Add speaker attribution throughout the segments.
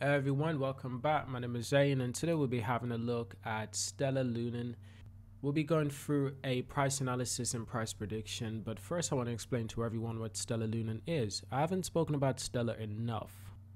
Speaker 1: Hey everyone, welcome back. My name is Zayn, and today we'll be having a look at Stellar Lumen. We'll be going through a price analysis and price prediction, but first I want to explain to everyone what Stellar Lumen is. I haven't spoken about Stellar enough,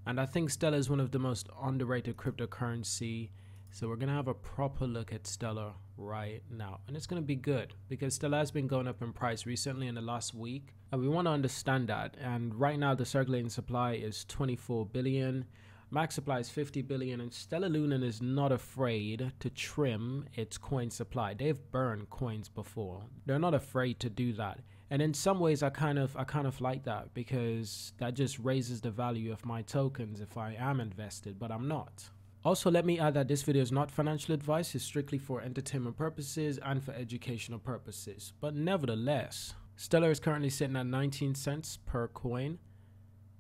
Speaker 1: and I think Stellar is one of the most underrated cryptocurrency, so we're going to have a proper look at Stellar right now, and it's going to be good because Stellar has been going up in price recently in the last week, and we want to understand that. And right now the circulating supply is 24 billion. Max supply is 50 billion, and Stellar Lumen is not afraid to trim its coin supply. They've burned coins before. They're not afraid to do that. And in some ways I kind of like that, because that just raises the value of my tokens if I am invested, but I'm not. Also, let me add that this video is not financial advice. It's strictly for entertainment purposes and for educational purposes. But nevertheless, Stellar is currently sitting at 19 cents per coin.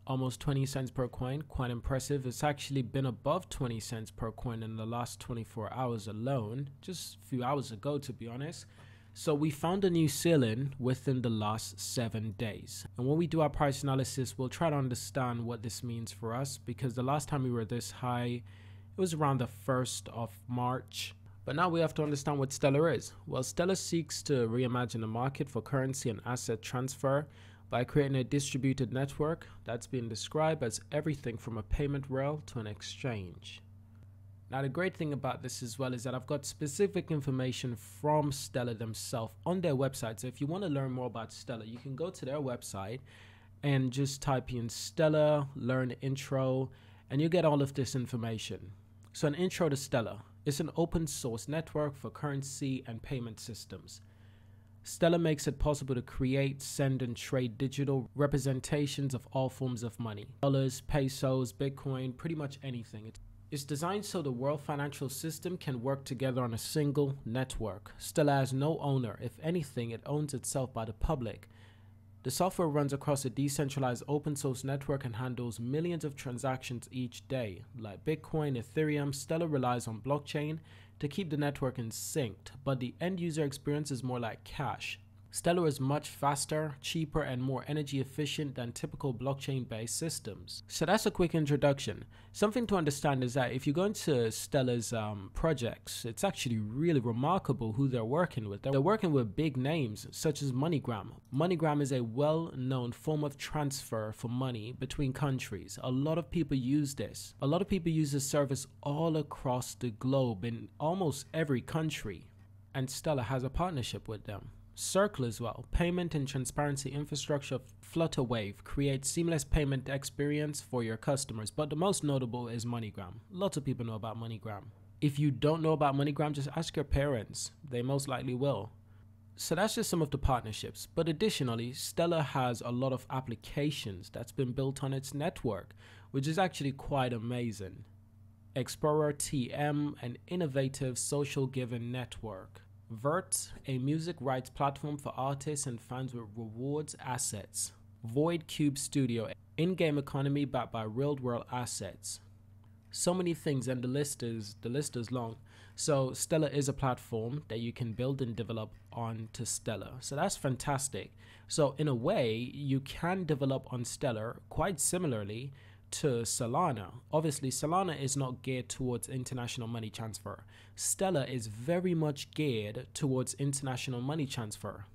Speaker 1: Almost 20 cents per coin, quite impressive. It's actually been above 20 cents per coin in the last 24 hours alone, just a few hours ago to be honest. So we found a new ceiling within the last 7 days. And when we do our price analysis, we'll try to understand what this means for us, because the last time we were this high, it was around the 1st of March. But now we have to understand what Stellar is. Well, Stellar seeks to reimagine the market for currency and asset transfer by creating a distributed network that's been described as everything from a payment rail to an exchange. Now, the great thing about this as well is that I've got specific information from Stellar themselves on their website. So if you want to learn more about Stellar, you can go to their website and just type in Stellar, learn intro, and you get all of this information. So an intro to Stellar. It's an open source network for currency and payment systems. Stellar makes it possible to create, send, and trade digital representations of all forms of money. Dollars, pesos, Bitcoin, pretty much anything. It's designed so the world financial system can work together on a single network. Stellar has no owner. If anything, it owns itself by the public. The software runs across a decentralized open source network and handles millions of transactions each day. Like Bitcoin, Ethereum, Stellar relies on blockchain to keep the network in sync, but the end user experience is more like cash. Stellar is much faster, cheaper, and more energy efficient than typical blockchain-based systems. So that's a quick introduction. Something to understand is that if you go into Stellar's projects, it's actually really remarkable who they're working with. They're working with big names such as MoneyGram. MoneyGram is a well-known form of transfer for money between countries. A lot of people use this. A lot of people use this service all across the globe in almost every country, and Stellar has a partnership with them. Circle as well. Payment and transparency infrastructure of Flutterwave creates seamless payment experience for your customers, but the most notable is MoneyGram. Lots of people know about MoneyGram. If you don't know about MoneyGram, just ask your parents. They most likely will. So that's just some of the partnerships. But additionally, Stellar has a lot of applications that's been built on its network, which is actually quite amazing. Explorer TM, an innovative social giving network. Vert, a music rights platform for artists and fans with rewards assets. Void Cube Studio, in-game economy backed by real-world assets. So many things, and the list is long. So Stellar is a platform that you can build and develop onto Stellar. So that's fantastic. So in a way, you can develop on Stellar quite similarly to Solana. Obviously, Solana is not geared towards international money transfer. Stellar is very much geared towards international money transfer.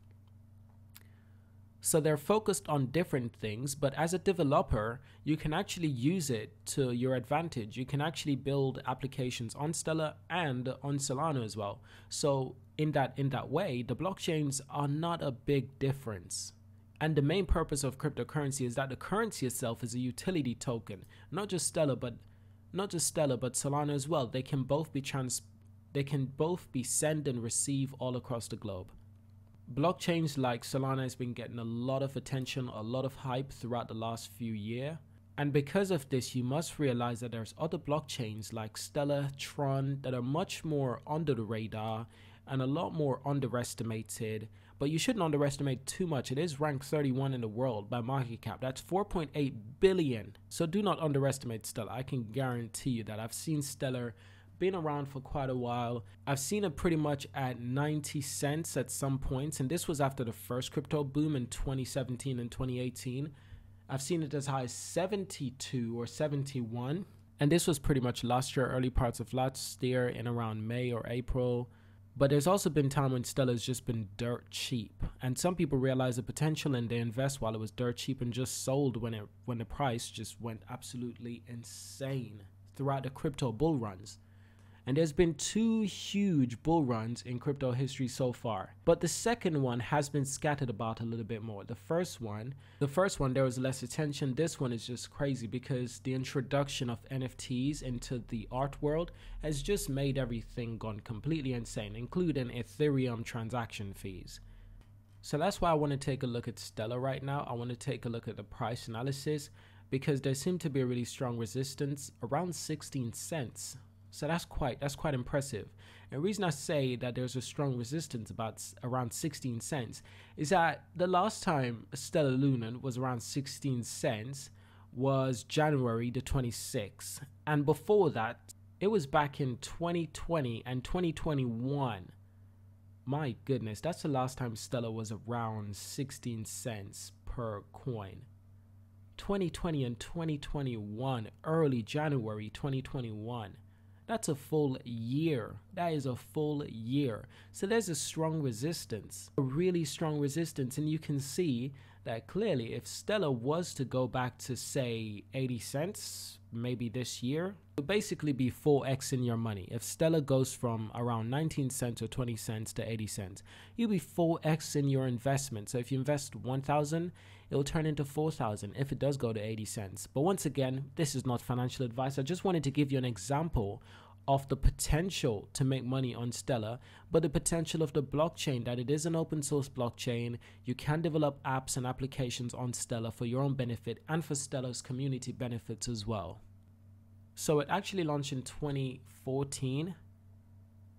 Speaker 1: So they're focused on different things, but as a developer, you can actually use it to your advantage. You can actually build applications on Stellar and on Solana as well. So in that way, the blockchains are not a big difference. And the main purpose of cryptocurrency is that the currency itself is a utility token. Not just Stellar, but Solana as well. They can both be send and receive all across the globe. Blockchains like Solana has been getting a lot of attention, a lot of hype throughout the last few years. And because of this, you must realize that there's other blockchains like Stellar, Tron that are much more under the radar and a lot more underestimated. But you shouldn't underestimate too much. It is ranked 31 in the world by market cap. That's 4.8 billion. So do not underestimate Stellar. I can guarantee you that. I've seen Stellar been around for quite a while. I've seen it pretty much at 90 cents at some points, and this was after the first crypto boom in 2017 and 2018. I've seen it as high as 72 or 71. And this was pretty much last year, early parts of last year in around May or April. But there's also been time when Stella's just been dirt cheap. And some people realize the potential and they invest while it was dirt cheap and just sold when the price just went absolutely insane throughout the crypto bull runs. And there's been 2 huge bull runs in crypto history so far. But the second one has been scattered about a little bit more. The first one, there was less attention. This one is just crazy because the introduction of NFTs into the art world has just made everything gone completely insane, including Ethereum transaction fees. So that's why I want to take a look at Stellar right now. I want to take a look at the price analysis because there seemed to be a really strong resistance around 16 cents. So that's quite impressive. And the reason I say that there's a strong resistance around 16 cents is that the last time Stellar Lunan was around 16 cents was January the 26th. And before that, it was back in 2020 and 2021. My goodness, that's the last time Stellar was around 16 cents per coin. 2020 and 2021, early January 2021. That's a full year. That is a full year. So there's a strong resistance, a really strong resistance. And you can see that clearly if Stellar was to go back to say 80 cents, maybe this year, it'll basically be 4x in your money. If Stellar goes from around 19 cents or 20 cents to 80 cents, you'll be 4x in your investment. So if you invest 1,000, it'll turn into 4,000 if it does go to 80 cents. But once again, this is not financial advice. I just wanted to give you an example of the potential to make money on Stellar, but the potential of the blockchain, that it is an open source blockchain. You can develop apps and applications on Stellar for your own benefit and for Stellar's community benefits as well. So it actually launched in 2014.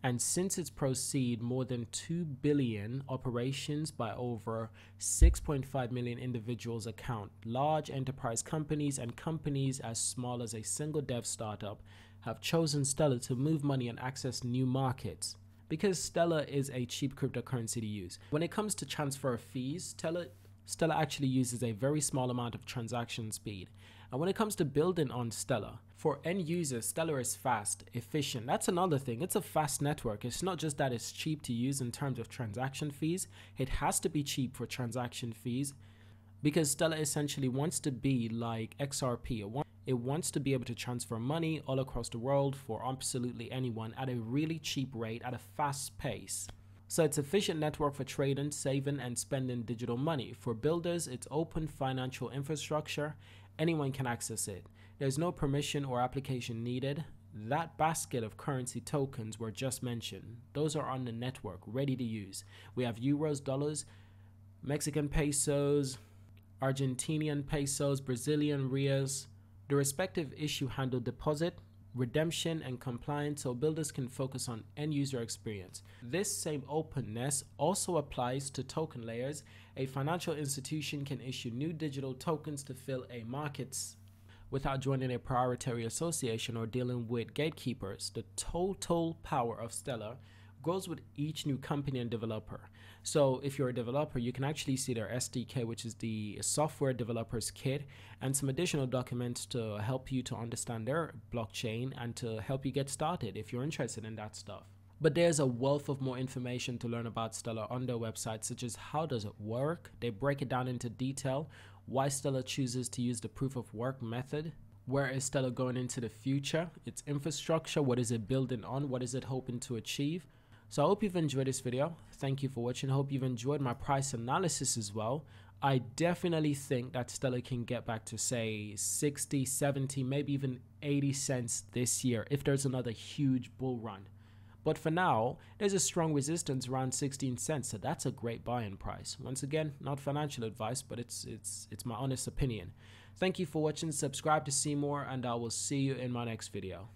Speaker 1: And since its proceed, more than 2 billion operations by over 6.5 million individuals account. Large enterprise companies and companies as small as a single dev startup have chosen Stellar to move money and access new markets because Stellar is a cheap cryptocurrency to use. When it comes to transfer fees, Stellar actually uses a very small amount of transaction speed. And when it comes to building on Stellar, for end users, Stellar is fast, efficient. That's another thing. It's a fast network. It's not just that it's cheap to use in terms of transaction fees. It has to be cheap for transaction fees because Stellar essentially wants to be like XRP. It wants to be able to transfer money all across the world for absolutely anyone at a really cheap rate at a fast pace. So it's an efficient network for trading, saving, and spending digital money. For builders, it's open financial infrastructure. Anyone can access it. There's no permission or application needed. That basket of currency tokens were just mentioned. Those are on the network, ready to use. We have euros, dollars, Mexican pesos, Argentinian pesos, Brazilian reals. The respective issue handle deposit, redemption, and compliance so builders can focus on end user experience. This same openness also applies to token layers. A financial institution can issue new digital tokens to fill a market's without joining a proprietary association or dealing with gatekeepers. The total power of Stellar grows with each new company and developer. So if you're a developer, you can actually see their SDK, which is the software developers kit, and some additional documents to help you to understand their blockchain and to help you get started if you're interested in that stuff. But there's a wealth of more information to learn about Stellar on their website, such as how does it work? They break it down into detail, why Stellar chooses to use the proof of work method, where is Stellar going into the future, its infrastructure, what is it building on, what is it hoping to achieve. So I hope you've enjoyed this video. Thank you for watching. I hope you've enjoyed my price analysis as well. I definitely think that Stellar can get back to say 60, 70, maybe even 80 cents this year if there's another huge bull run. But for now, there's a strong resistance around 16 cents, so that's a great buy-in price. Once again, not financial advice, but it's my honest opinion. Thank you for watching. Subscribe to see more, and I will see you in my next video.